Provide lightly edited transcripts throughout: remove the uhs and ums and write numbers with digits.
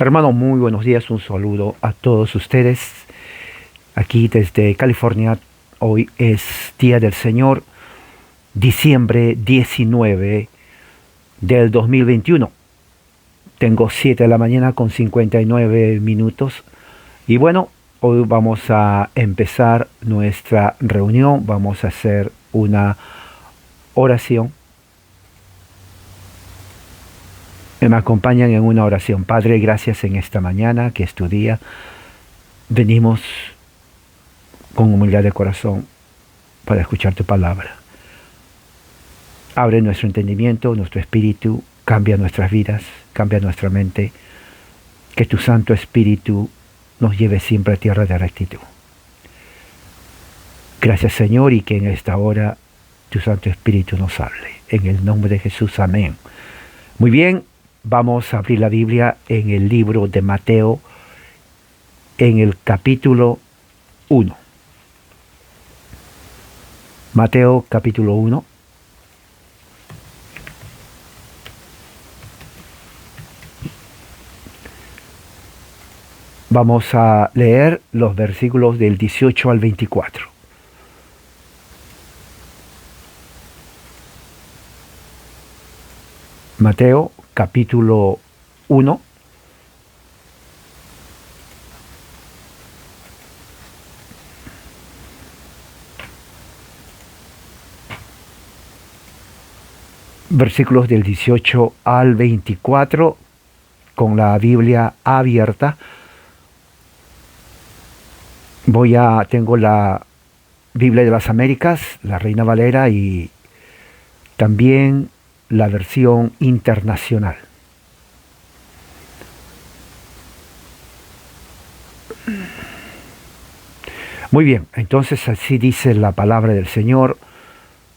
Hermano, muy buenos días, un saludo a todos ustedes. Aquí desde California, hoy es Día del Señor, diciembre 19 del 2021. Tengo 7 de la mañana con 59 minutos. Y bueno, hoy vamos a empezar nuestra reunión, vamos a hacer una oración. Me acompañan en una oración. Padre, gracias en esta mañana, que es tu día. Venimos con humildad de corazón para escuchar tu palabra. Abre nuestro entendimiento, nuestro espíritu, cambia nuestras vidas, cambia nuestra mente. Que tu Santo Espíritu nos lleve siempre a tierra de rectitud. Gracias, Señor, y que en esta hora tu Santo Espíritu nos hable. En el nombre de Jesús, amén. Muy bien, vamos a abrir la Biblia en el libro de Mateo, en el capítulo 1. Mateo capítulo 1. Vamos a leer los versículos del 18 al 24. Mateo capítulo 1. Versículos del 18 al 24, con la Biblia abierta. Tengo la Biblia de las Américas, la Reina Valera, y también la versión internacional. Muy bien, entonces así dice la palabra del Señor,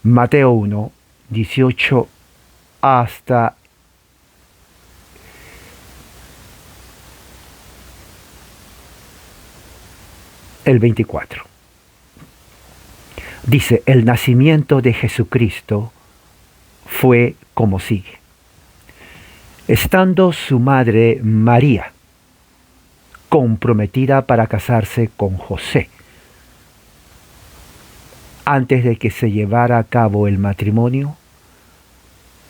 Mateo 1, 18 hasta el 24. Dice, el nacimiento de Jesucristo fue como sigue. Estando su madre María comprometida para casarse con José, antes de que se llevara a cabo el matrimonio,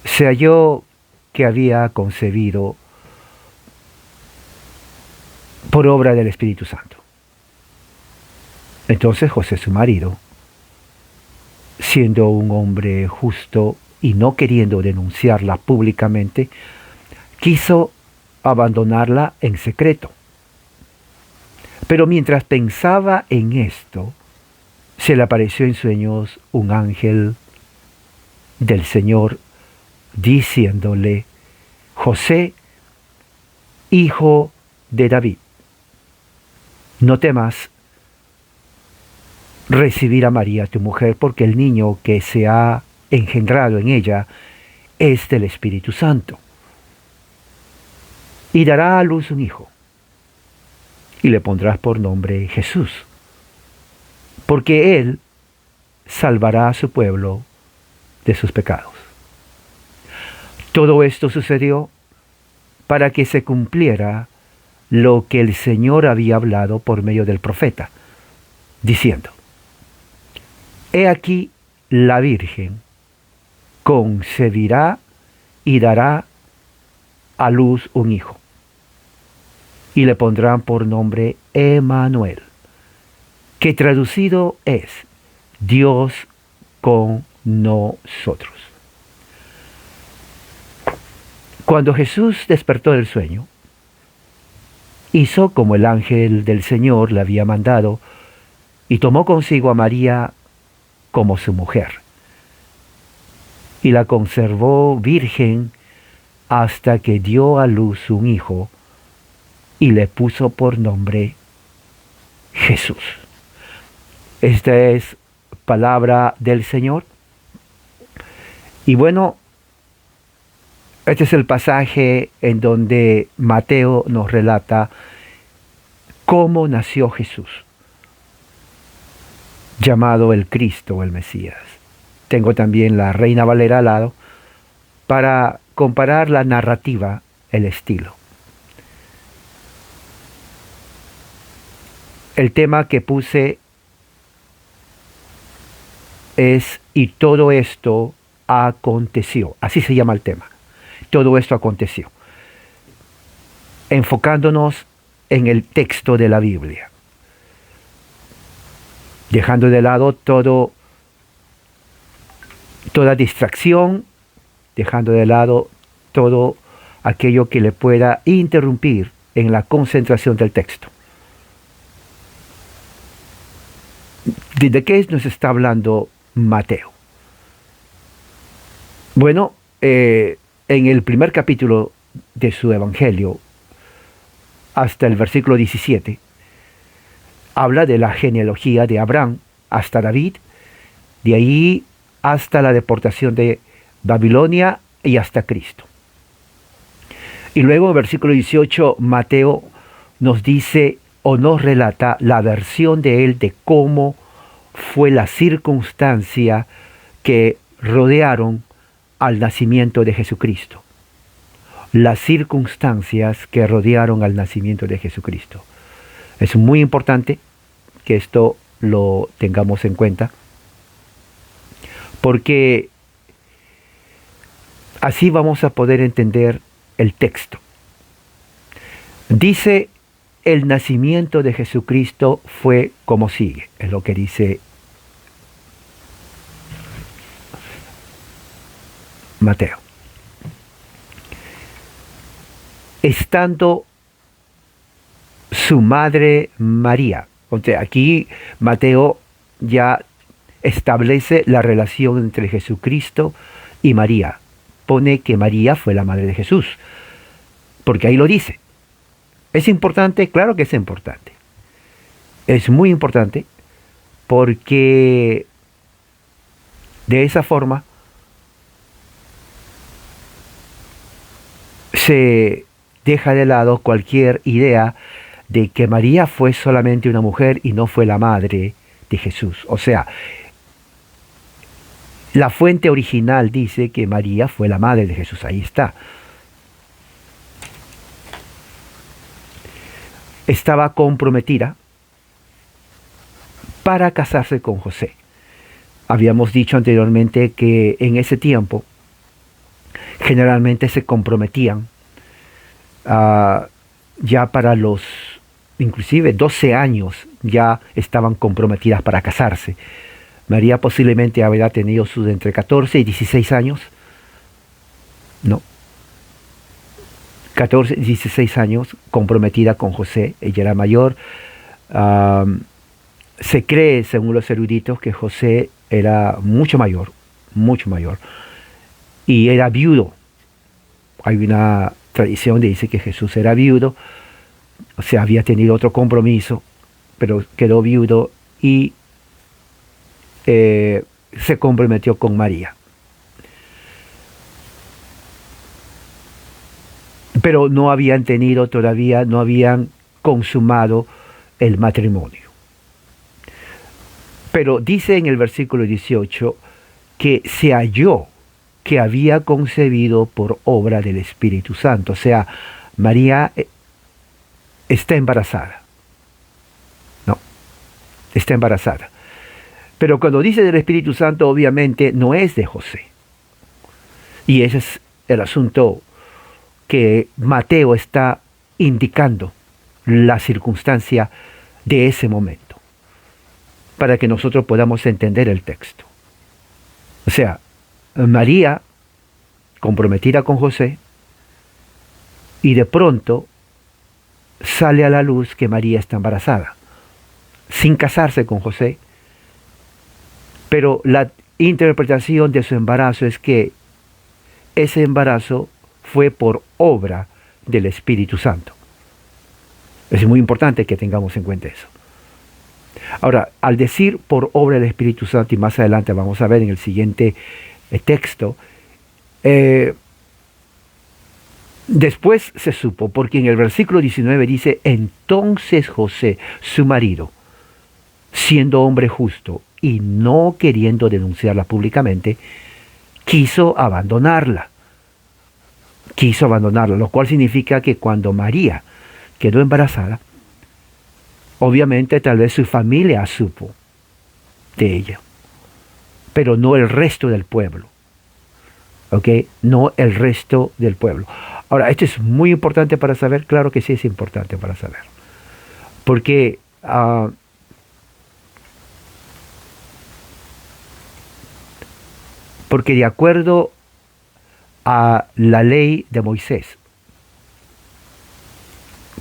se halló que había concebido por obra del Espíritu Santo. Entonces José, su marido, siendo un hombre justo y no queriendo denunciarla públicamente, quiso abandonarla en secreto. Pero mientras pensaba en esto, se le apareció en sueños un ángel del Señor diciéndole, José, hijo de David, no temas recibir a María, tu mujer, porque el niño que se ha engendrado en ella es del Espíritu Santo. Y dará a luz un hijo, y le pondrás por nombre Jesús, porque él salvará a su pueblo de sus pecados. Todo esto sucedió para que se cumpliera lo que el Señor había hablado por medio del profeta, diciendo, He aquí la Virgen concebirá y dará a luz un hijo, y le pondrán por nombre Emmanuel, que traducido es Dios con nosotros. Cuando Jesús despertó del sueño, hizo como el ángel del Señor le había mandado, y tomó consigo a María como su mujer, y la conservó virgen hasta que dio a luz un hijo, y le puso por nombre Jesús. Esta es palabra del Señor. Y bueno, este es el pasaje en donde Mateo nos relata cómo nació Jesús, llamado el Cristo o el Mesías. Tengo también la Reina Valera al lado para comparar la narrativa, el estilo. El tema que puse es "y todo esto aconteció". Así se llama el tema. Todo esto aconteció. Enfocándonos en el texto de la Biblia. Dejando de lado toda distracción, dejando de lado todo aquello que le pueda interrumpir en la concentración del texto. ¿De qué nos está hablando Mateo? Bueno, en el primer capítulo de su evangelio, hasta el versículo 17, habla de la genealogía de Abraham hasta David, de ahí hasta la deportación de Babilonia y hasta Cristo. Y luego en el versículo 18, Mateo nos dice o nos relata la versión de él de cómo fue la circunstancia que rodearon al nacimiento de Jesucristo. Las circunstancias que rodearon al nacimiento de Jesucristo. Es muy importante que esto lo tengamos en cuenta, porque así vamos a poder entender el texto. Dice: el nacimiento de Jesucristo fue como sigue. Es lo que dice Mateo. Estando su madre María. O sea, aquí Mateo ya establece la relación entre Jesucristo y María. Pone que María fue la madre de Jesús, porque ahí lo dice. ¿Es importante? Claro que es importante. Es muy importante porque de esa forma se deja de lado cualquier idea de que María fue solamente una mujer y no fue la madre de Jesús. O sea, la fuente original dice que María fue la madre de Jesús. Ahí está. Estaba comprometida para casarse con José. Habíamos dicho anteriormente que en ese tiempo generalmente se comprometían ya para los, inclusive 12 años, ya estaban comprometidas para casarse. María posiblemente habría tenido sus entre 14 y 16 años. No. 14, 16 años comprometida con José. Ella era mayor. Se cree, según los eruditos, que José era mucho mayor. Y era viudo. Hay una tradición que dice que Jesús era viudo, o sea, había tenido otro compromiso, pero quedó viudo y se comprometió con María. Pero no habían tenido todavía, no habían consumado el matrimonio. Pero dice en el versículo 18 que se halló que había concebido por obra del Espíritu Santo. O sea, María está embarazada. No, está embarazada. Pero cuando dice del Espíritu Santo, obviamente no es de José. Y ese es el asunto que Mateo está indicando, la circunstancia de ese momento, para que nosotros podamos entender el texto. O sea, María, comprometida con José, y de pronto sale a la luz que María está embarazada, sin casarse con José, pero la interpretación de su embarazo es que ese embarazo fue por obra del Espíritu Santo. Es muy importante que tengamos en cuenta eso. Ahora, al decir por obra del Espíritu Santo, y más adelante vamos a ver en el siguiente texto, después se supo, porque en el versículo 19 dice: entonces José, su marido, siendo hombre justo y no queriendo denunciarla públicamente, quiso abandonarla, lo cual significa que cuando María quedó embarazada, Obviamente tal vez su familia supo de ella, pero no el resto del pueblo. ¿Ok? No el resto del pueblo. Ahora, esto es muy importante para saber, claro que sí es importante para saber. Porque, porque de acuerdo a la ley de Moisés,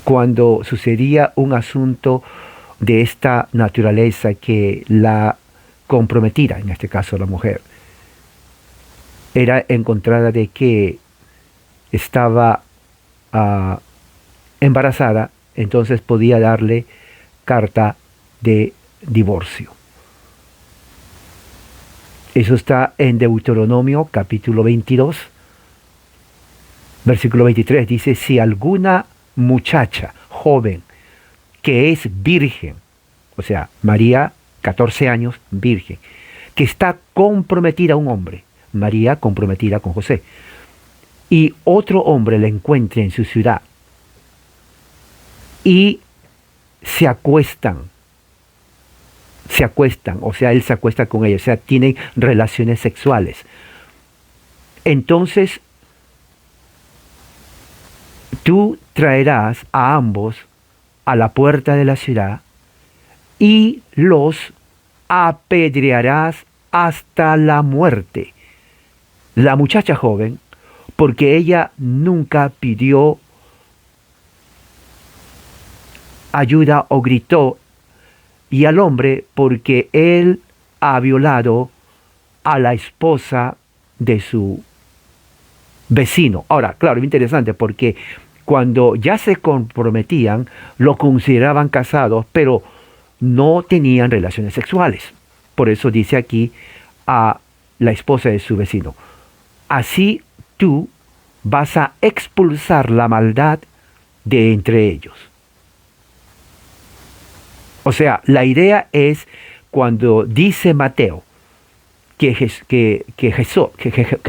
cuando sucedía un asunto de esta naturaleza que la comprometida, en este caso la mujer, era encontrada de que estaba embarazada, entonces podía darle carta de divorcio. Eso está en Deuteronomio capítulo 22, versículo 23. Dice, si alguna muchacha joven que es virgen, o sea, María, 14 años, virgen, que está comprometida a un hombre, María comprometida con José, y otro hombre la encuentre en su ciudad y se acuestan, o sea, él se acuesta con ella, o sea, tienen relaciones sexuales. Entonces, tú traerás a ambos a la puerta de la ciudad y los apedrearás hasta la muerte. La muchacha joven, porque ella nunca pidió ayuda o gritó, y al hombre porque él ha violado a la esposa de su vecino. Ahora, claro, es interesante porque cuando ya se comprometían, lo consideraban casados, pero no tenían relaciones sexuales. Por eso dice aquí a la esposa de su vecino. Así tú vas a expulsar la maldad de entre ellos. O sea, la idea es cuando dice Mateo que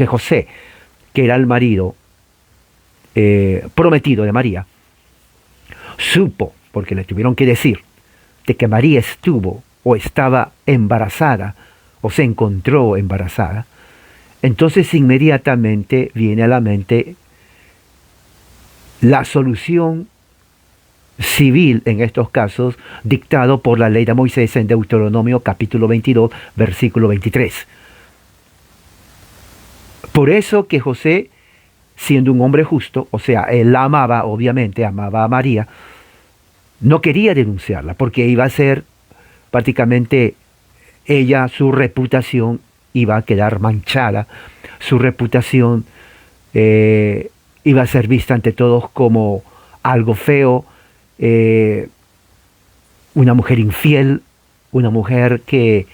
José, que era el marido prometido de María, supo, porque le tuvieron que decir, de que María estuvo o estaba embarazada o se encontró embarazada, entonces inmediatamente viene a la mente la solución civil en estos casos dictado por la ley de Moisés en Deuteronomio capítulo 22 versículo 23. Por eso que José, siendo un hombre justo, o sea, él la amaba, obviamente amaba a María, no quería denunciarla porque iba a ser prácticamente ella, su reputación iba a quedar manchada, su reputación iba a ser vista ante todos como algo feo, una mujer infiel, una mujer que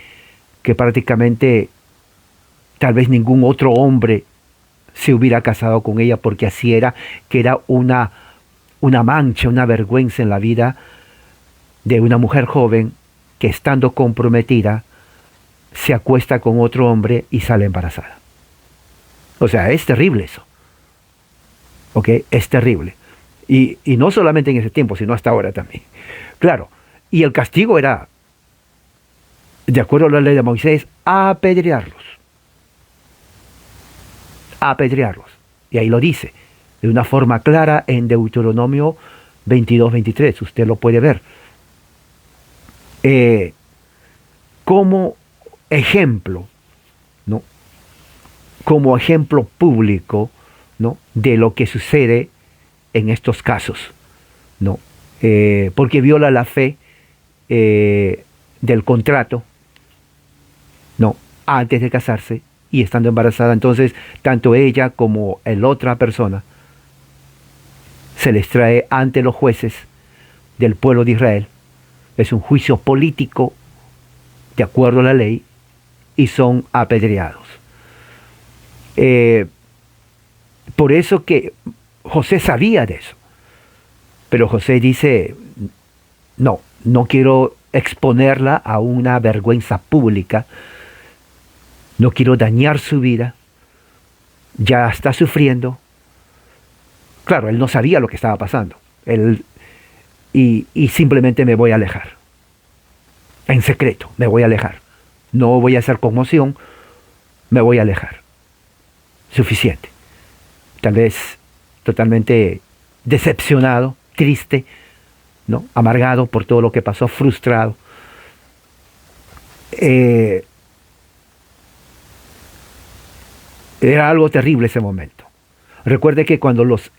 prácticamente tal vez ningún otro hombre se hubiera casado con ella porque así era, que era una mancha, una vergüenza en la vida de una mujer joven que estando comprometida se acuesta con otro hombre y sale embarazada. O sea, es terrible eso. ¿Ok? Es terrible. Y no solamente en ese tiempo, sino hasta ahora también. Claro. Y el castigo era, de acuerdo a la ley de Moisés, apedrearlos. Apedrearlos. Y ahí lo dice, de una forma clara en Deuteronomio 22-23. Usted lo puede ver. Como ejemplo, ¿no? Como ejemplo público, ¿no? De lo que sucede en estos casos, ¿no? Porque viola la fe del contrato, ¿no? Antes de casarse y estando embarazada. Entonces, tanto ella como la otra persona se les trae ante los jueces del pueblo de Israel. Es un juicio político de acuerdo a la ley y son apedreados. Por eso que José sabía de eso. Pero José dice, no quiero exponerla a una vergüenza pública, no quiero dañar su vida, ya está sufriendo. Claro, él no sabía lo que estaba pasando. Él y simplemente me voy a alejar. En secreto, me voy a alejar. No voy a hacer conmoción, me voy a alejar. Suficiente. Tal vez totalmente decepcionado, triste, ¿no? Amargado por todo lo que pasó, frustrado. Era algo terrible ese momento. Recuerde que cuando los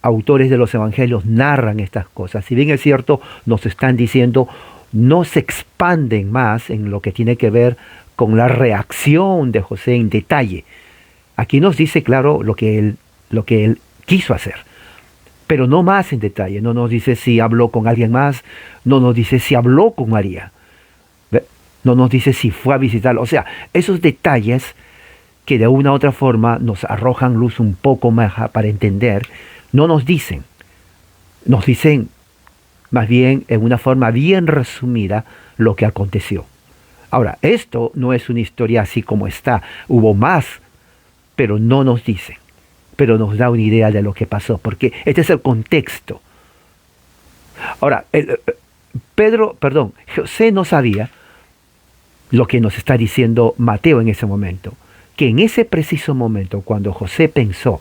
autores de los evangelios narran estas cosas, si bien es cierto, nos están diciendo, no se expanden más en lo que tiene que ver con la reacción de José en detalle. Aquí nos dice claro lo que él quiso hacer, pero no más en detalle. No nos dice si habló con alguien más, no nos dice si habló con María, ¿ve? No nos dice si fue a visitarlo. O sea, esos detalles que de una u otra forma nos arrojan luz un poco más para entender, no nos dicen. Nos dicen más bien en una forma bien resumida lo que aconteció. Ahora, esto no es una historia así como está. Hubo más, pero no nos dice. Pero nos da una idea de lo que pasó, porque este es el contexto. Ahora, José no sabía lo que nos está diciendo Mateo en ese momento, que en ese preciso momento, cuando José pensó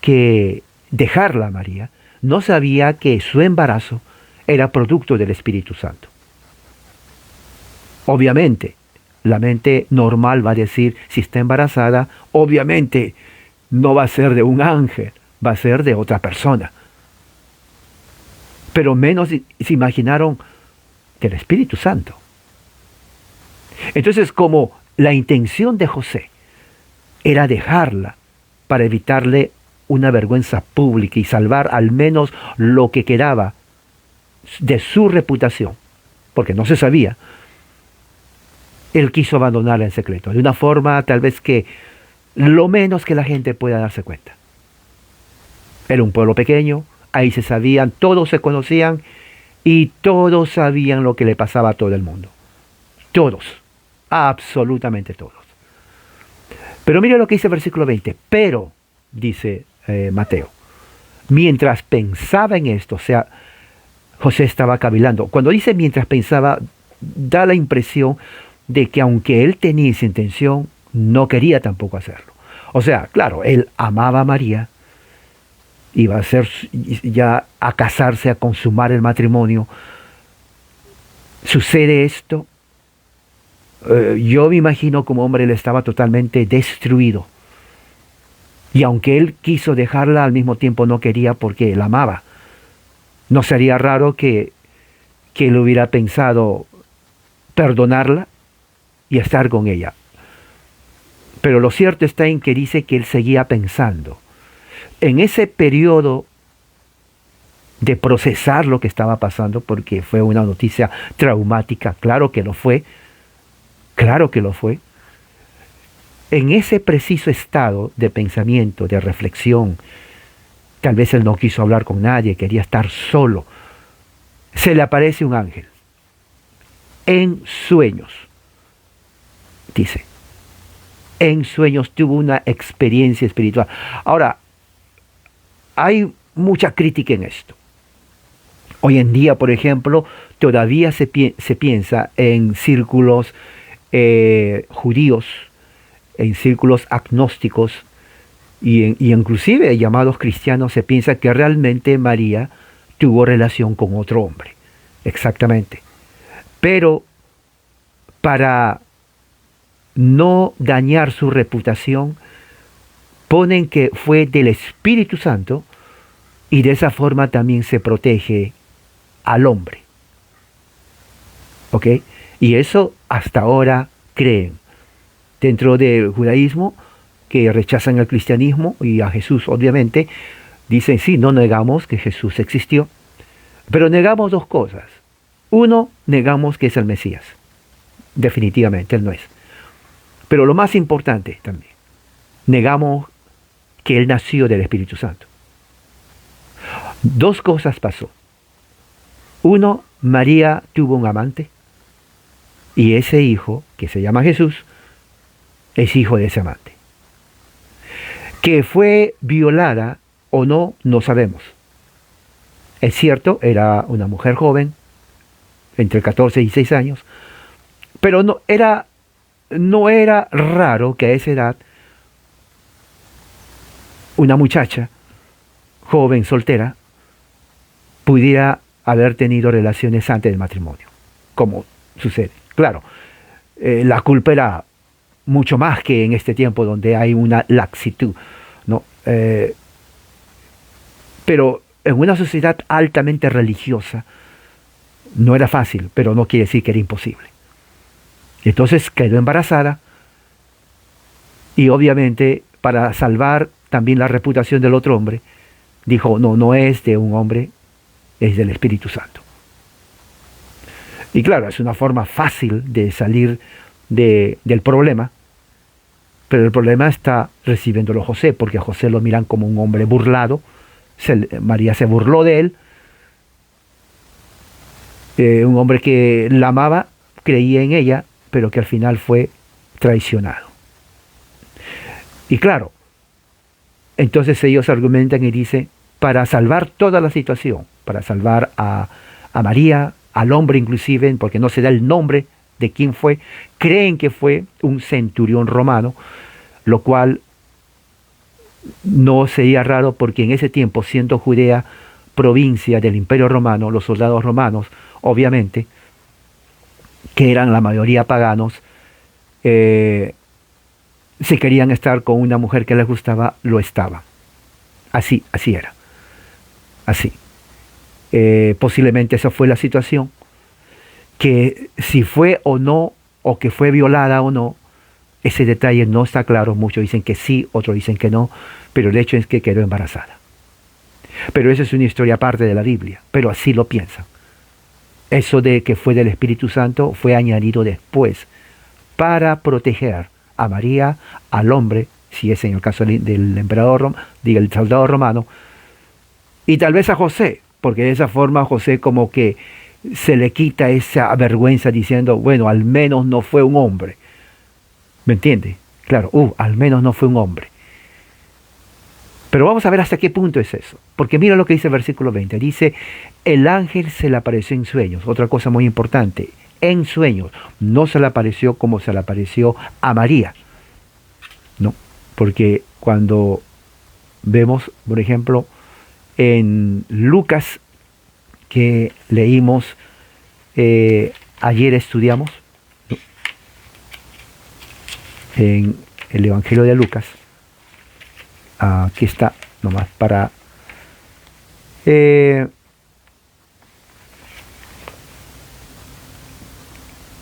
que dejarla a María, no sabía que su embarazo era producto del Espíritu Santo. Obviamente, la mente normal va a decir, si está embarazada, obviamente no va a ser de un ángel, va a ser de otra persona. Pero menos se imaginaron del Espíritu Santo. Entonces, como la intención de José era dejarla para evitarle una vergüenza pública y salvar al menos lo que quedaba de su reputación, porque no se sabía, él quiso abandonarla en secreto, de una forma tal vez que lo menos que la gente pueda darse cuenta. Era un pueblo pequeño, ahí se sabían, todos se conocían y todos sabían lo que le pasaba a todo el mundo. Todos, absolutamente todos. Pero mire lo que dice el versículo 20. Pero, dice Mateo, mientras pensaba en esto, o sea, José estaba cavilando. Cuando dice mientras pensaba, da la impresión de que aunque él tenía esa intención, no quería tampoco hacerlo. O sea, claro, él amaba a María, iba a ser ya a casarse, a consumar el matrimonio. Sucede esto. Yo me imagino como hombre él estaba totalmente destruido. Y aunque él quiso dejarla, al mismo tiempo no quería porque la amaba. No sería raro que él hubiera pensado perdonarla y estar con ella. Pero lo cierto está en que dice que él seguía pensando. En ese periodo de procesar lo que estaba pasando, porque fue una noticia traumática, claro que lo fue, en ese preciso estado de pensamiento, de reflexión, tal vez él no quiso hablar con nadie, quería estar solo, se le aparece un ángel, en sueños, dice, en sueños tuvo una experiencia espiritual. Ahora, hay mucha crítica en esto. Hoy en día, por ejemplo, todavía se piensa en círculos judíos, en círculos agnósticos y inclusive llamados cristianos, se piensa que realmente María tuvo relación con otro hombre. Exactamente. Pero para no dañar su reputación, ponen que fue del Espíritu Santo y de esa forma también se protege al hombre. ¿Ok? Y eso hasta ahora creen. Dentro del judaísmo, que rechazan el cristianismo y a Jesús, obviamente, dicen, sí, no negamos que Jesús existió, pero negamos dos cosas. Uno, negamos que es el Mesías. Definitivamente, él no es. Pero lo más importante también, negamos que él nació del Espíritu Santo. Dos cosas pasó. Uno, María tuvo un amante y ese hijo, que se llama Jesús, es hijo de ese amante. Que fue violada o no, no sabemos. Es cierto, era una mujer joven, entre 14 y 16 años, pero no era raro que a esa edad una muchacha joven, soltera, pudiera haber tenido relaciones antes del matrimonio, como sucede. Claro, la culpa era mucho más que en este tiempo donde hay una laxitud, ¿no? Pero en una sociedad altamente religiosa no era fácil, pero no quiere decir que era imposible. Entonces quedó embarazada y obviamente para salvar también la reputación del otro hombre, dijo, no, no es de un hombre, es del Espíritu Santo. Y claro, es una forma fácil de salir del problema, pero el problema está recibiéndolo José, porque a José lo miran como un hombre burlado, María se burló de él, un hombre que la amaba, creía en ella, pero que al final fue traicionado. Y claro, entonces ellos argumentan y dicen, para salvar toda la situación, para salvar a María, al hombre inclusive, porque no se da el nombre de quién fue, creen que fue un centurión romano, lo cual no sería raro porque en ese tiempo, siendo Judea provincia del Imperio Romano, los soldados romanos, obviamente, que eran la mayoría paganos, si querían estar con una mujer que les gustaba, lo estaban. Así era. Así. Posiblemente esa fue la situación, que si fue o no, o que fue violada o no, ese detalle no está claro. Muchos dicen que sí, otros dicen que no, pero el hecho es que quedó embarazada. Pero esa es una historia aparte de la Biblia, pero así lo piensan. Eso de que fue del Espíritu Santo fue añadido después para proteger a María, al hombre, si es en el caso del emperador, del soldado romano, y tal vez a José, porque de esa forma José como que se le quita esa vergüenza diciendo, bueno, al menos no fue un hombre. ¿Me entiende? Claro, al menos no fue un hombre. Pero vamos a ver hasta qué punto es eso. Porque mira lo que dice el versículo 20. Dice, el ángel se le apareció en sueños. Otra cosa muy importante, en sueños. No se le apareció como se le apareció a María. No, porque cuando vemos, por ejemplo, en Lucas, que leímos, ayer estudiamos, ¿no?, en el Evangelio de Lucas, aquí está, nomás para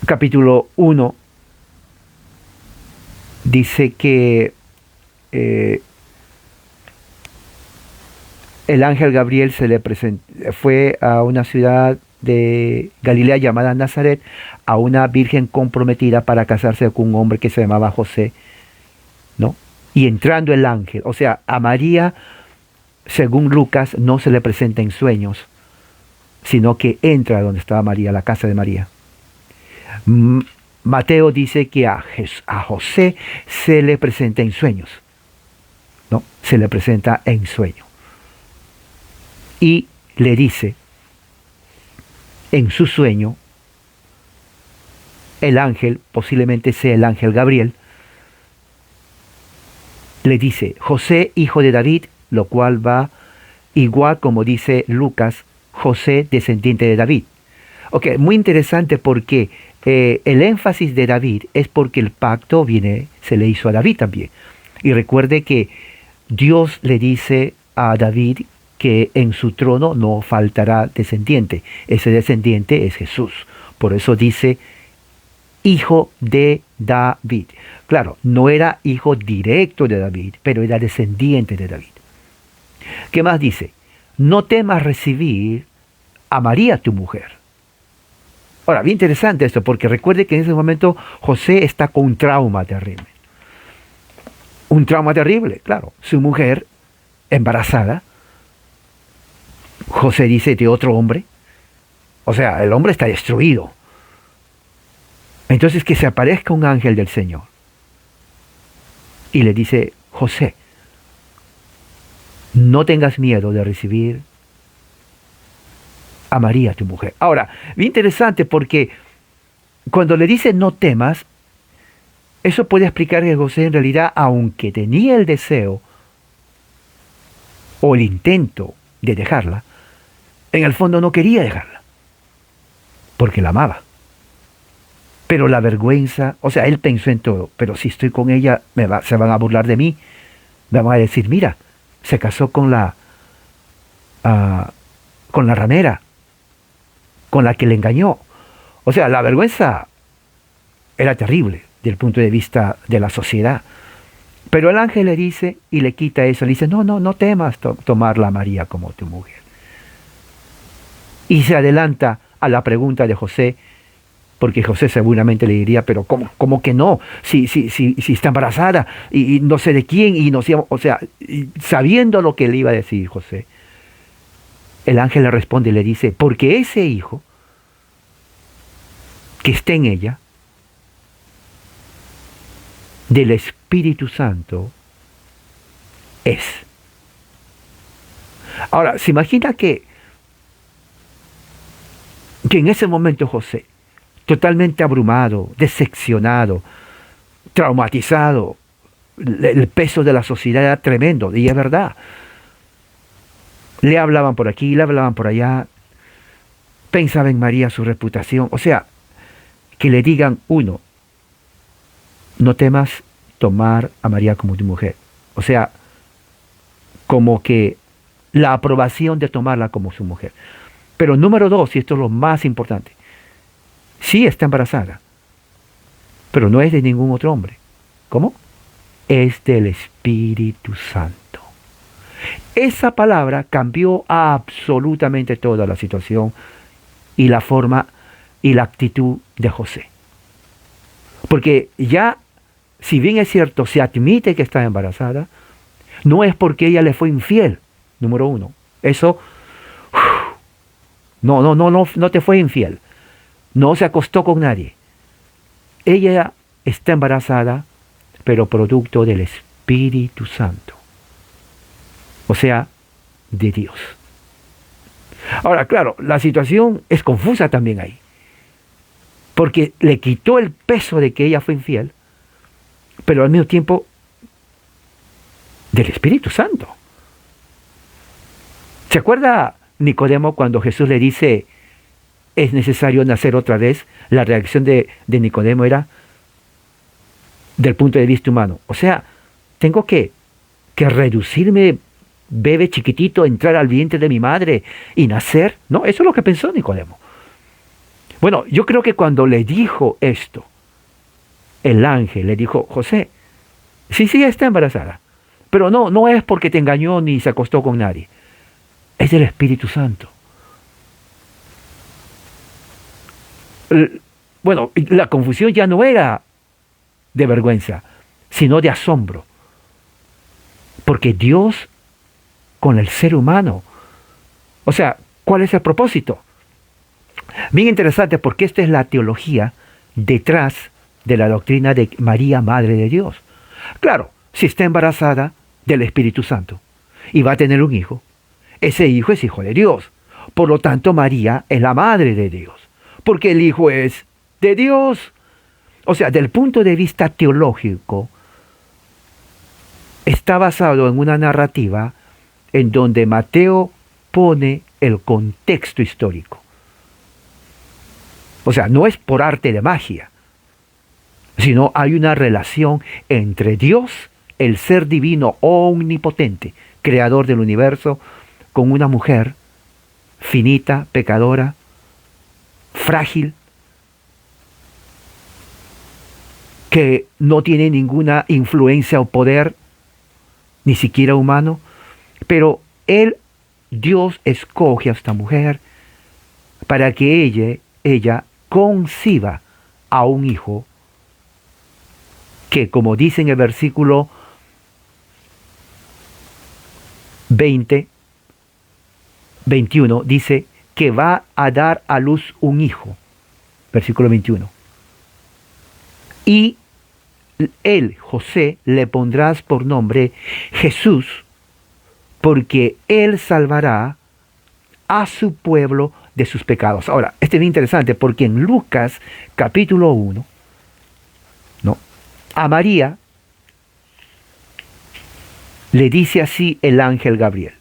capítulo 1, dice que el ángel Gabriel fue a una ciudad de Galilea llamada Nazaret, a una virgen comprometida para casarse con un hombre que se llamaba José, ¿no? Y entrando el ángel, o sea, a María, según Lucas, no se le presenta en sueños, sino que entra donde estaba María, la casa de María. Mateo dice que a José se le presenta en sueños, ¿no? Se le presenta en sueño. Y le dice, en su sueño, el ángel, posiblemente sea el ángel Gabriel, le dice, José, hijo de David, lo cual va igual como dice Lucas, José, descendiente de David. Ok, muy interesante porque el énfasis de David es porque el pacto se le hizo a David también. Y recuerde que Dios le dice a David que en su trono no faltará descendiente. Ese descendiente es Jesús. Por eso dice, hijo de David. Claro, no era hijo directo de David, pero era descendiente de David. ¿Qué más dice? No temas recibir a María tu mujer. Ahora, bien interesante esto, porque recuerde que en ese momento José está con un trauma terrible. Un trauma terrible, claro. Su mujer, embarazada, José dice, de otro hombre. O sea, el hombre está destruido. Entonces que se aparezca un ángel del Señor y le dice, José, no tengas miedo de recibir a María, tu mujer. Ahora, bien interesante porque cuando le dice no temas, eso puede explicar que José en realidad, aunque tenía el deseo o el intento de dejarla, en el fondo no quería dejarla, porque la amaba. Pero la vergüenza, o sea, él pensó en todo, pero si estoy con ella, se van a burlar de mí, me van a decir, mira, se casó con la ramera, con la que le engañó. O sea, la vergüenza era terrible desde el punto de vista de la sociedad. Pero el ángel le dice y le quita eso, le dice, no temas tomarla a María como tu mujer. Y se adelanta a la pregunta de José, porque José seguramente le diría, pero ¿cómo que no? Si está embarazada y no sé de quién, y no sé, o sea, sabiendo lo que le iba a decir José, el ángel le responde y le dice, porque ese hijo que esté en ella, del Espíritu Santo, es. Ahora, se imagina que en ese momento José, totalmente abrumado, decepcionado, traumatizado, el peso de la sociedad era tremendo, y es verdad. Le hablaban por aquí, le hablaban por allá, pensaba en María, su reputación, o sea, que le digan, uno, no temas tomar a María como tu mujer. O sea, como que la aprobación de tomarla como su mujer. Pero número dos, y esto es lo más importante, sí está embarazada, pero no es de ningún otro hombre. ¿Cómo? Es del Espíritu Santo. Esa palabra cambió absolutamente toda la situación y la forma y la actitud de José. Porque ya, si bien es cierto, se admite que está embarazada, no es porque ella le fue infiel, número uno. Eso, no te fue infiel. No se acostó con nadie. Ella está embarazada, pero producto del Espíritu Santo. O sea, de Dios. Ahora, claro, la situación es confusa también ahí. Porque le quitó el peso de que ella fue infiel, pero al mismo tiempo del Espíritu Santo. ¿Se acuerda Nicodemo cuando Jesús le dice, es necesario nacer otra vez? La reacción de Nicodemo era del punto de vista humano. O sea, tengo que reducirme, bebé chiquitito, entrar al vientre de mi madre y nacer. No, eso es lo que pensó Nicodemo. Bueno, yo creo que cuando le dijo esto, el ángel le dijo, José, sí, está embarazada, pero no es porque te engañó ni se acostó con nadie. Es del Espíritu Santo. Bueno, la confusión ya no era de vergüenza, sino de asombro. Porque Dios con el ser humano, o sea, ¿cuál es el propósito? Bien interesante, porque esta es la teología detrás de la doctrina de María, Madre de Dios. Claro, si está embarazada del Espíritu Santo y va a tener un hijo, ese hijo es hijo de Dios. Por lo tanto, María es la Madre de Dios, porque el hijo es de Dios. O sea, del punto de vista teológico, está basado en una narrativa en donde Mateo pone el contexto histórico. O sea, no es por arte de magia, sino hay una relación entre Dios, el ser divino omnipotente, creador del universo, con una mujer finita, pecadora, frágil, que no tiene ninguna influencia o poder, ni siquiera humano, pero Dios escoge a esta mujer para que ella conciba a un hijo que, como dice en el versículo 21, dice que va a dar a luz un hijo. Versículo 21. Y él, José, le pondrás por nombre Jesús, porque él salvará a su pueblo de sus pecados. Ahora, este es bien interesante porque en Lucas capítulo 1, ¿no?, a María le dice así el ángel Gabriel: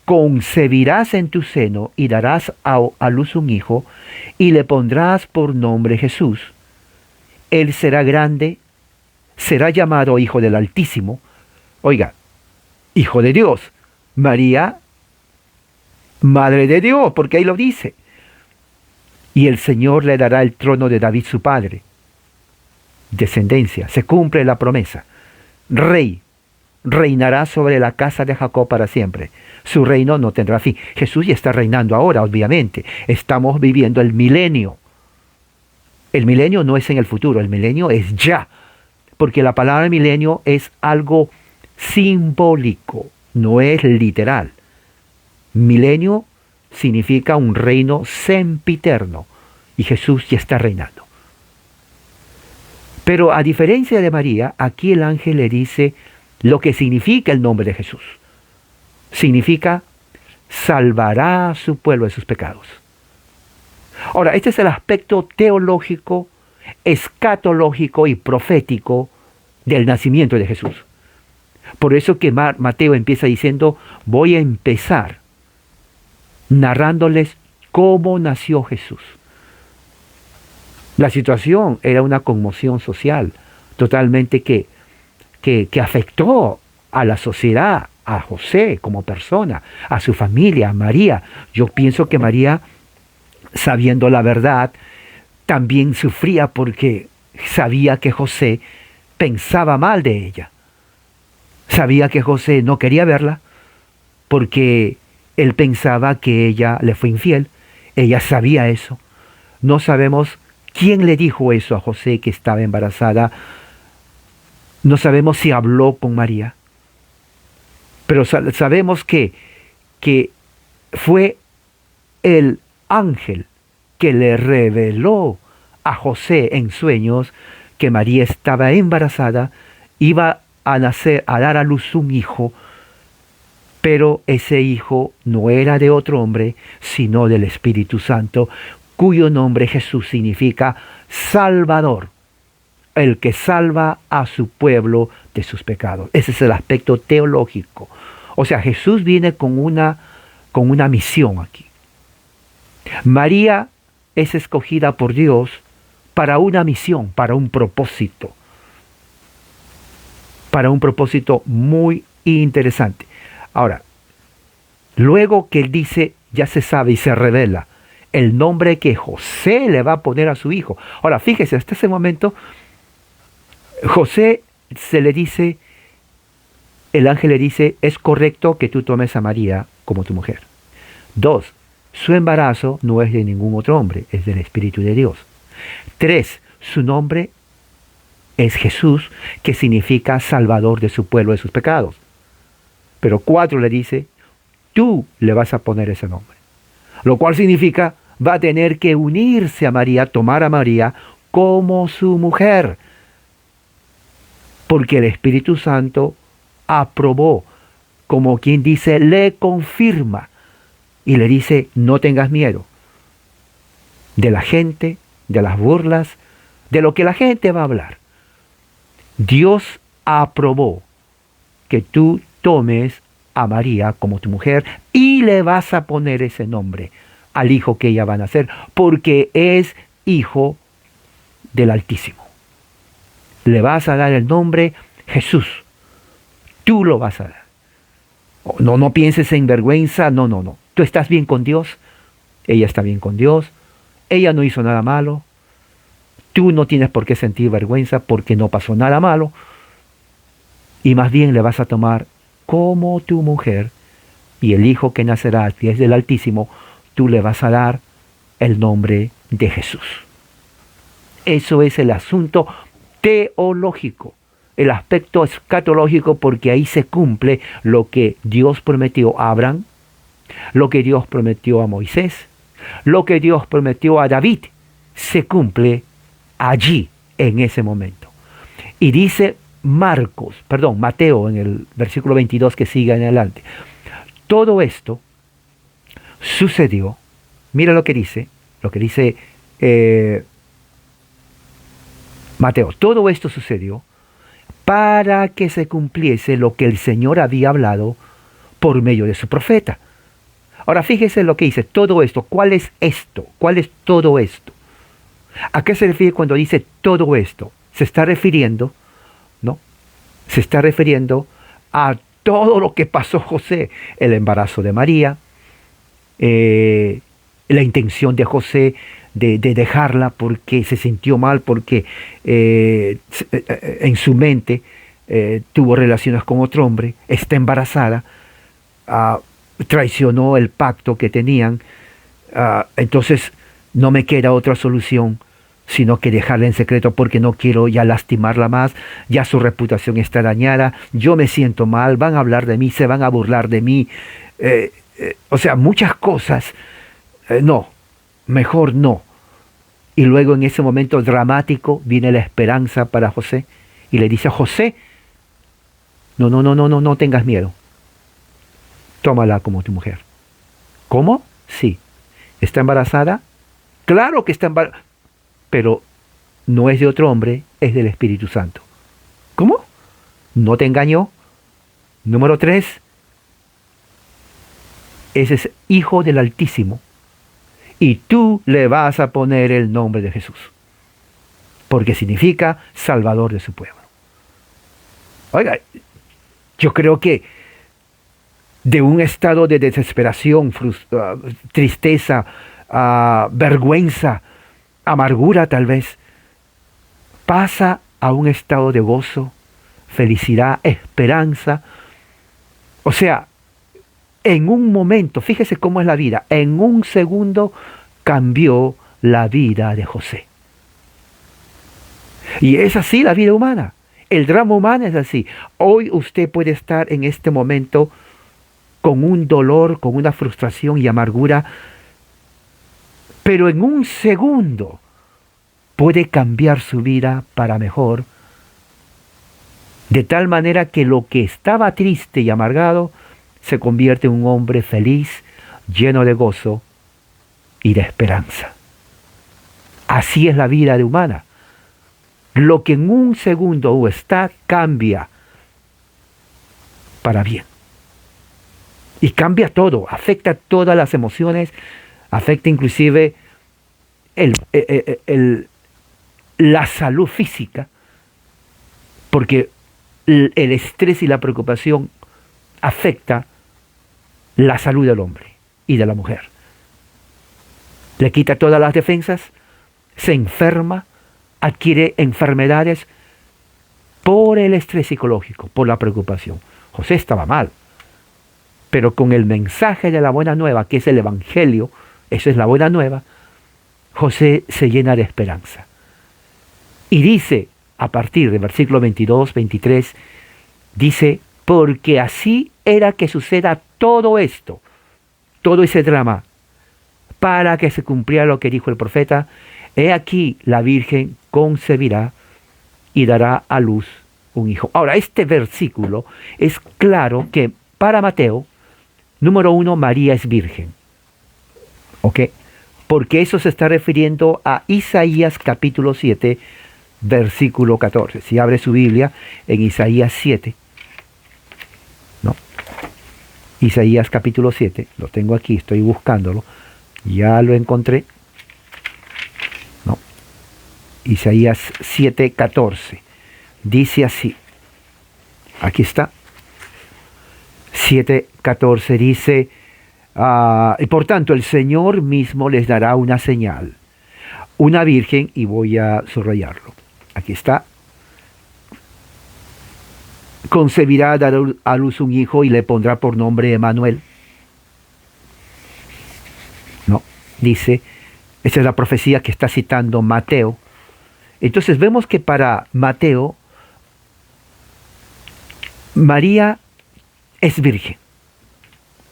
concebirás en tu seno y darás a luz un hijo y le pondrás por nombre Jesús. Él será grande, será llamado Hijo del Altísimo. Oiga, Hijo de Dios. María, Madre de Dios, porque ahí lo dice. Y el Señor le dará el trono de David su padre. Descendencia, se cumple la promesa. Rey, reinará sobre la casa de Jacob para siempre. Su reino no tendrá fin. Jesús ya está reinando ahora, obviamente. Estamos viviendo el milenio. El milenio no es en el futuro, el milenio es ya. Porque la palabra milenio es algo simbólico, no es literal. Milenio significa un reino sempiterno y Jesús ya está reinando. Pero a diferencia de María, aquí el ángel le dice lo que significa el nombre de Jesús. Significa salvará a su pueblo de sus pecados. Ahora, este es el aspecto teológico, escatológico y profético del nacimiento de Jesús. Por eso que Mateo empieza diciendo: voy a empezar narrándoles cómo nació Jesús. La situación era una conmoción social totalmente que afectó a la sociedad, a José como persona, a su familia, a María. Yo pienso que María, sabiendo la verdad, también sufría porque sabía que José pensaba mal de ella. Sabía que José no quería verla porque él pensaba que ella le fue infiel. Ella sabía eso. No sabemos quién le dijo eso a José que estaba embarazada. No sabemos si habló con María. Pero sabemos que fue el ángel que le reveló a José en sueños que María estaba embarazada, iba a nacer, a dar a luz un hijo, pero ese hijo no era de otro hombre, sino del Espíritu Santo, cuyo nombre Jesús significa Salvador, el que salva a su pueblo de sus pecados. Ese es el aspecto teológico. O sea, Jesús viene con una misión aquí. María es escogida por Dios para una misión, para un propósito muy interesante. Ahora, luego que él dice, ya se sabe y se revela el nombre que José le va a poner a su hijo. Ahora, fíjese, hasta ese momento, José se le dice, el ángel le dice: es correcto que tú tomes a María como tu mujer. 2, su embarazo no es de ningún otro hombre, es del Espíritu de Dios. 3, su nombre es Jesús, que significa Salvador de su pueblo de sus pecados. Pero 4 le dice: tú le vas a poner ese nombre. Lo cual significa, va a tener que unirse a María, tomar a María como su mujer. Porque el Espíritu Santo aprobó, como quien dice, le confirma y le dice: no tengas miedo de la gente, de las burlas, de lo que la gente va a hablar. Dios aprobó que tú tomes a María como tu mujer y le vas a poner ese nombre al hijo que ella va a nacer, porque es hijo del Altísimo. Le vas a dar el nombre Jesús. Tú lo vas a dar. No pienses en vergüenza, no. Tú estás bien con Dios, ella está bien con Dios, ella no hizo nada malo, tú no tienes por qué sentir vergüenza porque no pasó nada malo, y más bien le vas a tomar como tu mujer, y el hijo que nacerá, que es del Altísimo, tú le vas a dar el nombre de Jesús. Eso es el asunto teológico, el aspecto escatológico, porque ahí se cumple lo que Dios prometió a Abraham, lo que Dios prometió a Moisés, lo que Dios prometió a David, se cumple allí, en ese momento. Y dice Mateo, en el versículo 22 que sigue en adelante: todo esto sucedió Mira lo que dice Mateo. Todo esto sucedió para que se cumpliese lo que el Señor había hablado por medio de su profeta. Ahora fíjese lo que dice, todo esto. ¿Cuál es esto? ¿Cuál es todo esto? ¿A qué se refiere cuando dice todo esto? Se está refiriendo, ¿no? Se está refiriendo a todo lo que pasó José, el embarazo de María, la intención de José de dejarla porque se sintió mal, porque en su mente tuvo relaciones con otro hombre, está embarazada, traicionó el pacto que tenían, entonces no me queda otra solución sino que dejarla en secreto porque no quiero ya lastimarla más, ya su reputación está dañada, yo me siento mal, van a hablar de mí, se van a burlar de mí, o sea, muchas cosas, no, mejor no. Y luego en ese momento dramático viene la esperanza para José y le dice a José, no, no, no, no, no, no tengas miedo, tómala como tu mujer. ¿Cómo? Sí. ¿Está embarazada? Claro que está embarazada, pero no es de otro hombre, es del Espíritu Santo. ¿Cómo? ¿No te engañó? Número 3, ese es hijo del Altísimo y tú le vas a poner el nombre de Jesús, porque significa Salvador de su pueblo. Oiga, yo creo que de un estado de desesperación, tristeza, vergüenza, amargura tal vez, pasa a un estado de gozo, felicidad, esperanza. O sea, en un momento, fíjese cómo es la vida, en un segundo cambió la vida de José. Y es así la vida humana. El drama humano es así. Hoy usted puede estar en este momento con un dolor, con una frustración y amargura, pero en un segundo puede cambiar su vida para mejor, de tal manera que lo que estaba triste y amargado se convierte en un hombre feliz, lleno de gozo y de esperanza. Así es la vida humana. Lo que en un segundo está, cambia para bien. Y cambia todo, afecta todas las emociones, afecta inclusive la salud física, porque el estrés y la preocupación afecta la salud del hombre y de la mujer. Le quita todas las defensas, se enferma, adquiere enfermedades por el estrés psicológico, por la preocupación. José estaba mal, pero con el mensaje de la buena nueva, que es el Evangelio, eso es la buena nueva, José se llena de esperanza. Y dice, a partir del versículo 22, 23, dice, porque así era que suceda todo esto, todo ese drama, para que se cumpliera lo que dijo el profeta, he aquí la Virgen concebirá y dará a luz un hijo. Ahora, este versículo es claro que para Mateo, número 1, María es virgen. ¿Ok? Porque eso se está refiriendo a Isaías capítulo 7, versículo 14. Si abre su Biblia en Isaías 7, ¿no? Isaías capítulo 7, lo tengo aquí, estoy buscándolo, ya lo encontré, ¿no? Isaías 7, 14, dice así, aquí está, 7, 14 dice, y por tanto el Señor mismo les dará una señal, una virgen, y voy a subrayarlo, aquí está, concebirá, dará a luz un hijo y le pondrá por nombre Emmanuel. No, dice, esa es la profecía que está citando Mateo. Entonces vemos que para Mateo, María es virgen.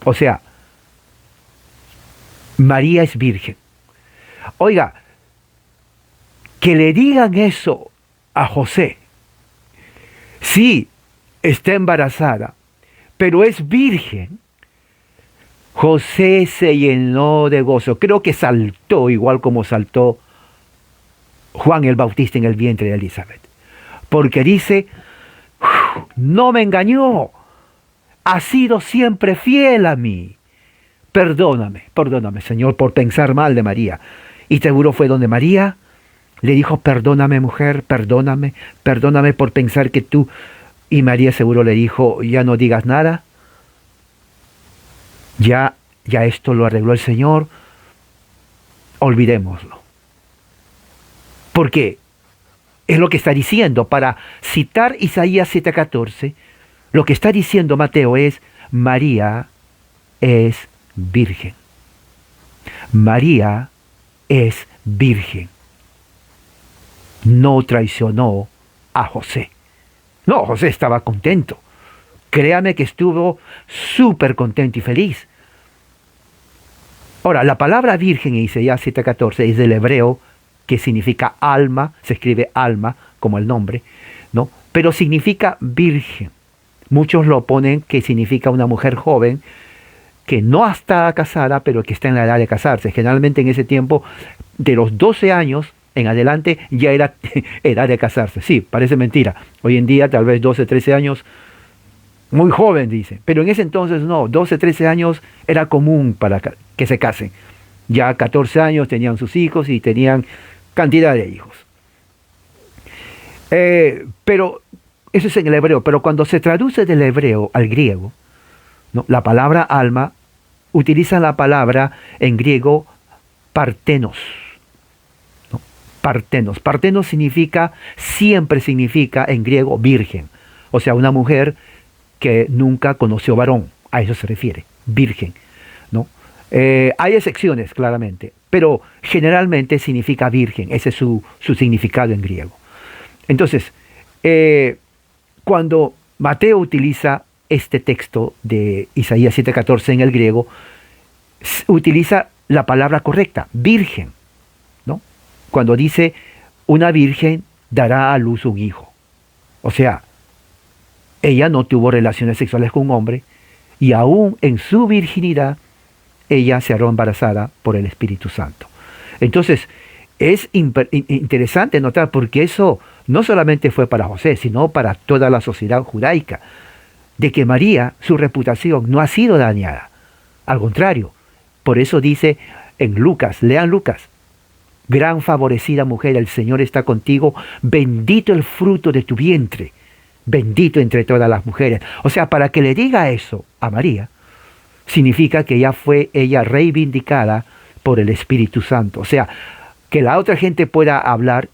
O sea, María es virgen. Oiga, que le digan eso a José. Sí, está embarazada, pero es virgen. José se llenó de gozo. Creo que saltó igual como saltó Juan el Bautista en el vientre de Elizabeth. Porque dice, no me engañó, ha sido siempre fiel a mí. Perdóname, perdóname, Señor, por pensar mal de María. Y seguro fue donde María le dijo, perdóname, mujer, perdóname, perdóname por pensar que tú... Y María seguro le dijo, ya no digas nada, ya esto lo arregló el Señor, olvidémoslo. Porque es lo que está diciendo, para citar Isaías 7:14, lo que está diciendo Mateo es, María es virgen. María es virgen. No traicionó a José. No, José estaba contento. Créame que estuvo súper contento y feliz. Ahora, la palabra virgen en Isaías 7:14 es del hebreo que significa alma, se escribe alma como el nombre, ¿no? Pero significa virgen. Muchos lo ponen que significa una mujer joven que no está casada, pero que está en la edad de casarse. Generalmente en ese tiempo, de los 12 años en adelante, ya era edad de casarse. Sí, parece mentira. Hoy en día, tal vez 12, 13 años, muy joven, dice. Pero en ese entonces no, 12, 13 años era común para que se casen. Ya 14 años tenían sus hijos y tenían cantidad de hijos. Pero eso es en el hebreo. Pero cuando se traduce del hebreo al griego, ¿no? La palabra alma utiliza la palabra en griego partenos. ¿No? Partenos. Partenos significa, siempre significa en griego virgen. O sea, una mujer que nunca conoció varón. A eso se refiere, virgen, ¿no? Hay excepciones, claramente, pero generalmente significa virgen. Ese es su significado en griego. Entonces, cuando Mateo utiliza este texto de Isaías 7:14 en el griego, utiliza la palabra correcta, virgen, ¿no? Cuando dice, una virgen dará a luz un hijo. O sea, ella no tuvo relaciones sexuales con un hombre, y aún en su virginidad, ella se hará embarazada por el Espíritu Santo. Entonces, es interesante notar, porque eso no solamente fue para José, sino para toda la sociedad judaica, de que María, su reputación no ha sido dañada. Al contrario, por eso dice en Lucas, lean Lucas, gran favorecida mujer, el Señor está contigo, bendito el fruto de tu vientre, bendito entre todas las mujeres. O sea, para que le diga eso a María, significa que ya fue ella reivindicada por el Espíritu Santo. O sea, que la otra gente pueda hablar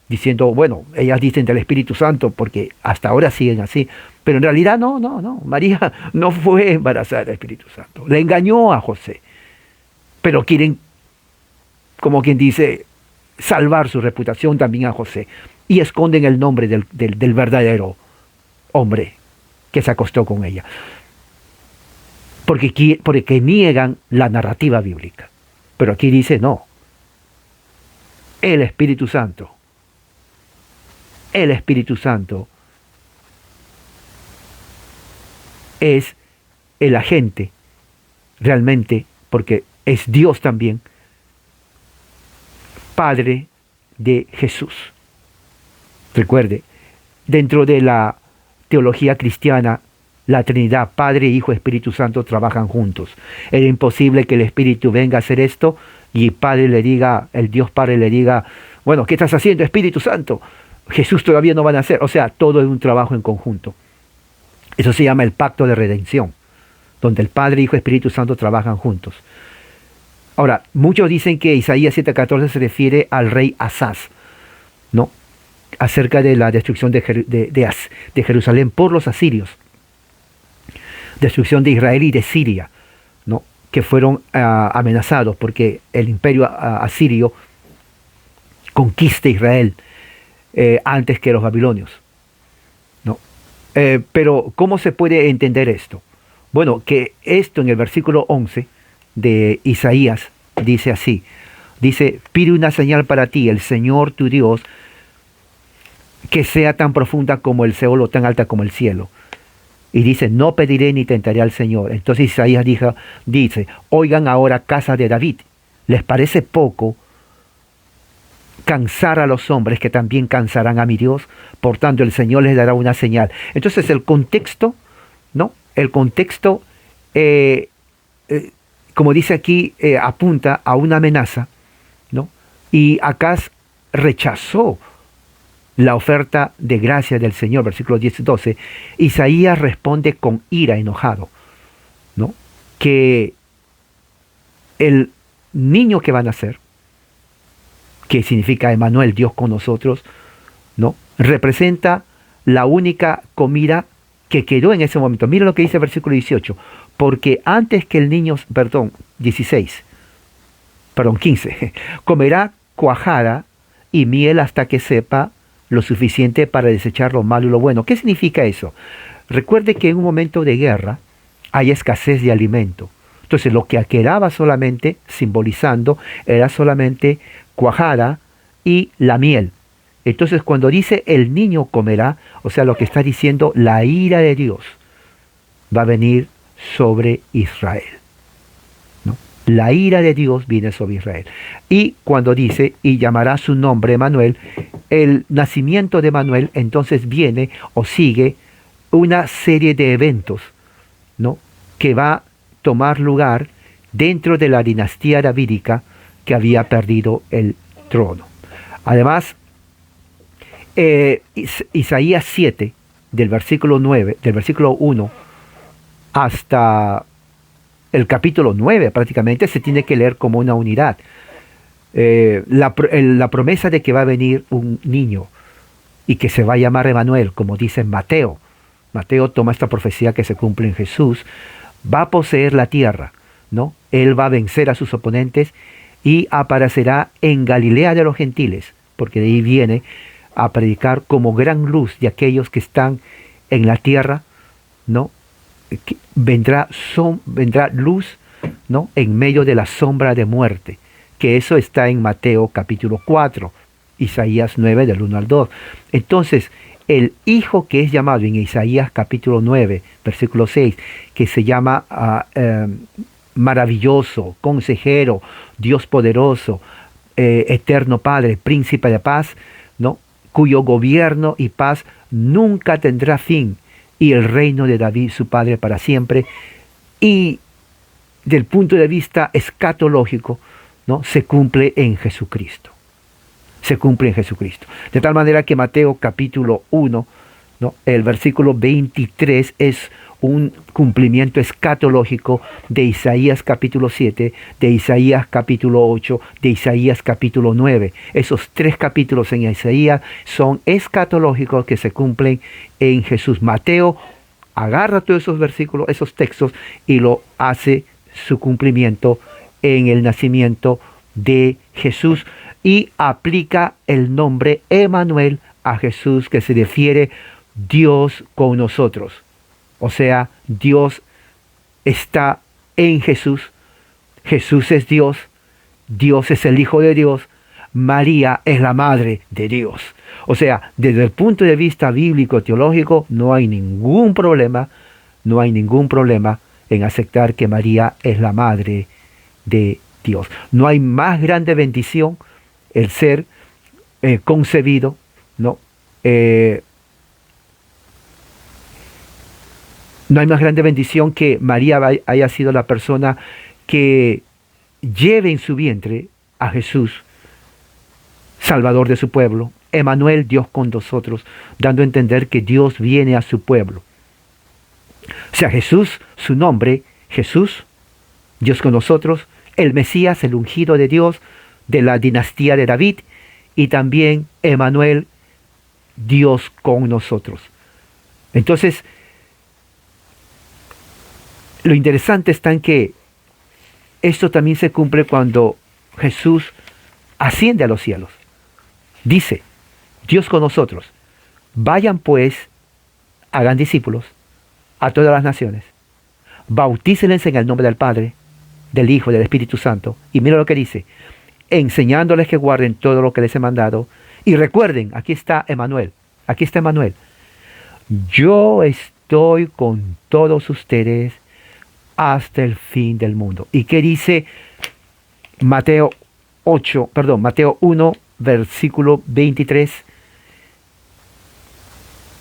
diciendo, bueno, ellas dicen del Espíritu Santo porque hasta ahora siguen así, pero en realidad no, María no fue embarazada del Espíritu Santo, le engañó a José, pero quieren, como quien dice, salvar su reputación también a José, y esconden el nombre del verdadero hombre que se acostó con ella, porque niegan la narrativa bíblica. Pero aquí dice, no, el Espíritu Santo es el agente realmente, porque es Dios también, Padre de Jesús. Recuerde, dentro de la teología cristiana, la Trinidad, Padre, Hijo, Espíritu Santo trabajan juntos. Era imposible que el Espíritu venga a hacer esto y Padre le diga, el Dios Padre le diga, bueno, ¿qué estás haciendo, Espíritu Santo? Jesús todavía no van a hacer. O sea, todo es un trabajo en conjunto. Eso se llama el pacto de redención, donde el Padre, Hijo y Espíritu Santo trabajan juntos. Ahora, muchos dicen que Isaías 7:14 se refiere al rey Asaz, ¿no? Acerca de la destrucción de Jerusalén por los asirios, destrucción de Israel y de Siria, ¿no? Que fueron amenazados porque el imperio asirio conquista Israel antes que los babilonios, ¿no? Pero ¿cómo se puede entender esto? Bueno, que esto en el versículo 11 de Isaías dice así, dice, pide una señal para ti, el Señor tu Dios, que sea tan profunda como el Seol o tan alta como el cielo. Y dice, no pediré ni tentaré al Señor. Entonces Isaías dice, oigan ahora, casa de David, ¿les parece poco cansar a los hombres que también cansarán a mi Dios? Por tanto, el Señor les dará una señal. Entonces el contexto, ¿no? El contexto, como dice aquí, apunta a una amenaza, ¿no? Y Acaz rechazó la oferta de gracia del Señor, versículos 10 y 12. Isaías responde con ira, enojado, ¿no? Que el niño que va a nacer, que significa Emmanuel, Dios con nosotros, ¿no? Representa la única comida que quedó en ese momento. Mira lo que dice el versículo 18. Porque antes que el niño, 15, comerá cuajada y miel hasta que sepa lo suficiente para desechar lo malo y lo bueno. ¿Qué significa eso? Recuerde que en un momento de guerra hay escasez de alimento. Entonces lo que quedaba solamente, simbolizando, era solamente cuajada y la miel. Entonces cuando dice el niño comerá, o sea, lo que está diciendo, la ira de Dios va a venir sobre Israel, ¿no? La ira de Dios viene sobre Israel. Y cuando dice, y llamará su nombre Emmanuel, el nacimiento de Emmanuel, entonces viene o sigue una serie de eventos, ¿no? Que va a tomar lugar dentro de la dinastía davídica que había perdido el trono. Además, Isaías 7, del versículo 1 hasta el capítulo 9 prácticamente, se tiene que leer como una unidad. La promesa de que va a venir un niño y que se va a llamar Emmanuel, como dice Mateo. Mateo toma esta profecía que se cumple en Jesús, va a poseer la tierra, ¿no? Él va a vencer a sus oponentes y aparecerá en Galilea de los gentiles, porque de ahí viene a predicar como gran luz de aquellos que están en la tierra, ¿no? Vendrá luz, ¿no? En medio de la sombra de muerte, que eso está en Mateo capítulo 4, Isaías 9 del 1 al 2. Entonces, el hijo que es llamado en Isaías capítulo 9, versículo 6, que se llama maravilloso, consejero, Dios poderoso, eterno Padre, príncipe de paz, ¿no? Cuyo gobierno y paz nunca tendrá fin, y el reino de David su padre para siempre. Y del punto de vista escatológico, ¿no? Se cumple en Jesucristo. Se cumple en Jesucristo. De tal manera que Mateo capítulo 1, ¿no? El versículo 23 es un cumplimiento escatológico de Isaías capítulo 7, de Isaías capítulo 8, de Isaías capítulo 9. Esos 3 capítulos en Isaías son escatológicos que se cumplen en Jesús. Mateo agarra todos esos versículos, esos textos, y lo hace su cumplimiento en el nacimiento de Jesús y aplica el nombre Emmanuel a Jesús, que se refiere Dios con nosotros. O sea, Dios está en Jesús, Jesús es Dios, Dios es el Hijo de Dios, María es la Madre de Dios. O sea, desde el punto de vista bíblico, teológico, no hay ningún problema en aceptar que María es la Madre de Dios. No hay más grande bendición el ser concebido, ¿no? No hay más grande bendición que María haya sido la persona que lleve en su vientre a Jesús, Salvador de su pueblo, Emmanuel, Dios con nosotros, dando a entender que Dios viene a su pueblo. O sea, Jesús, su nombre, Jesús, Dios con nosotros, el Mesías, el ungido de Dios, de la dinastía de David, y también Emmanuel, Dios con nosotros. Entonces, lo interesante está en que esto también se cumple cuando Jesús asciende a los cielos. Dice, Dios con nosotros, vayan pues, hagan discípulos a todas las naciones, bautícenles en el nombre del Padre, del Hijo y del Espíritu Santo. Y mira lo que dice, enseñándoles que guarden todo lo que les he mandado. Y recuerden, aquí está Emmanuel, yo estoy con todos ustedes hasta el fin del mundo. ¿Y qué dice Mateo 1, versículo 23?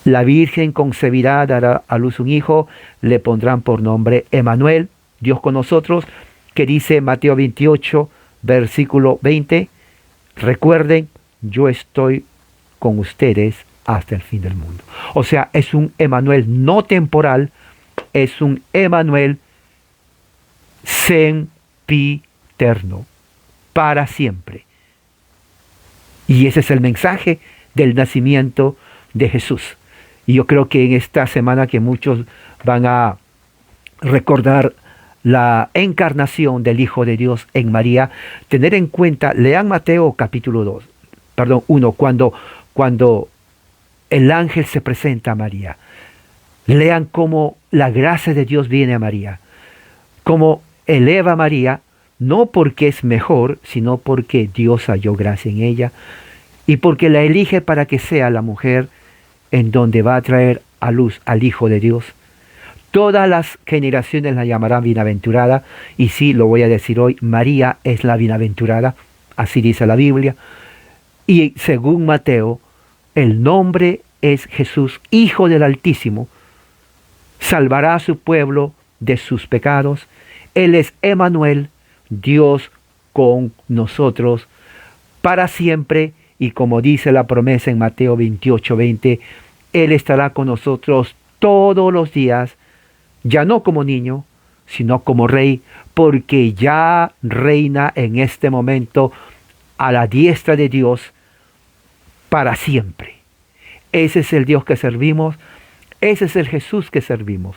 La Virgen concebirá, dará a luz un hijo, le pondrán por nombre Emmanuel, Dios con nosotros. ¿Qué dice Mateo 28, versículo 20? Recuerden, yo estoy con ustedes hasta el fin del mundo. O sea, es un Emmanuel no temporal, es un Emmanuel sempiterno, para siempre. Y ese es el mensaje del nacimiento de Jesús. Y yo creo que en esta semana que muchos van a recordar la encarnación del Hijo de Dios en María, tener en cuenta, lean Mateo capítulo 1, cuando el ángel se presenta a María. Lean cómo la gracia de Dios viene a María, cómo eleva a María, no porque es mejor, sino porque Dios halló gracia en ella y porque la elige para que sea la mujer en donde va a traer a luz al Hijo de Dios. Todas las generaciones la llamarán bienaventurada, y sí, lo voy a decir hoy, María es la bienaventurada, así dice la Biblia. Y según Mateo, el nombre es Jesús, Hijo del Altísimo, salvará a su pueblo de sus pecados. Él es Emmanuel, Dios con nosotros, para siempre, y como dice la promesa en Mateo 28:20, Él estará con nosotros todos los días, ya no como niño, sino como rey, porque ya reina en este momento a la diestra de Dios para siempre. Ese es el Dios que servimos, ese es el Jesús que servimos,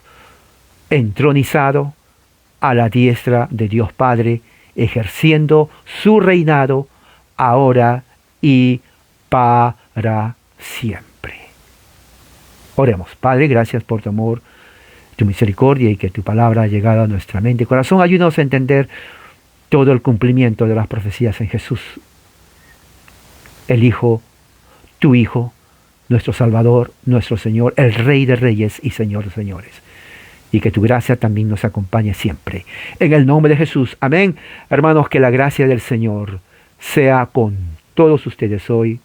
entronizado a la diestra de Dios Padre, ejerciendo su reinado ahora y para siempre. Oremos. Padre, gracias por tu amor, tu misericordia, y que tu palabra ha llegado a nuestra mente y corazón. Ayúdanos a entender todo el cumplimiento de las profecías en Jesús, el Hijo, tu Hijo, nuestro Salvador, nuestro Señor, el Rey de Reyes y Señor de Señores. Y que tu gracia también nos acompañe siempre. En el nombre de Jesús. Amén. Hermanos, que la gracia del Señor sea con todos ustedes hoy